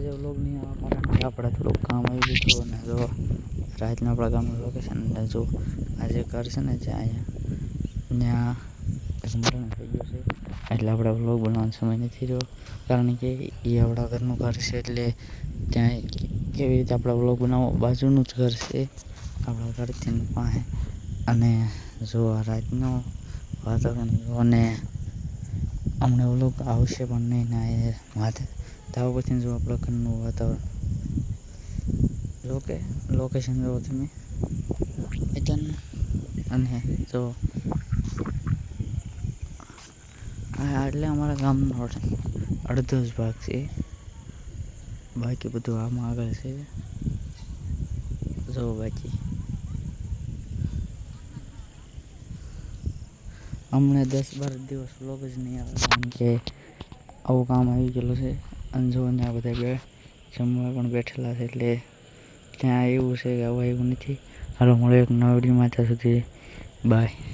આજે વ્લોગ નહીં આવવા કારણ કે આપણે થોડુંક કામ આવી ગયું હતું. અને જો રાતના આપણા ગામનું લોકેશન જો આજે ઘર છે ને જ્યાં અહીંયા ત્યાં મરણ થઈ ગયું છે, એટલે આપણે વ્લોગ બનાવવાનો સમય નથી રહ્યો. કારણ કે એ આપણા ઘરનું ઘર છે, એટલે ત્યાં કેવી રીતે આપણે વ્લોગ બનાવવો, બાજુનું જ ઘર છે આપણા ઘરથી પાસે. અને જો આ રાતનો વાતાવરણ અને અમને વ્લોગ આવશે પણ નહીં ના એ માથે ધાબા પરથી જો આપણા ઘરનું વાતાવરણ લોકેશન જુઓ તમે એટલે. અને જો એટલે અમારા ગામનો અડધો જ ભાગ છે, બાકી બધું આમાં આગળ છે. જો બાકી અમને 10-12 દિવસ વ્લોગ જ નહીં આવે કારણ કે આવું કામ આવી ગયેલું છે. અને જો આ બધા જમવા પણ બેઠેલા છે, એટલે ત્યાં એવું છે કે આવું એવું નથી. હાલો મળે એક નવા વિડીયોમાં, ત્યાં સુધી બાય.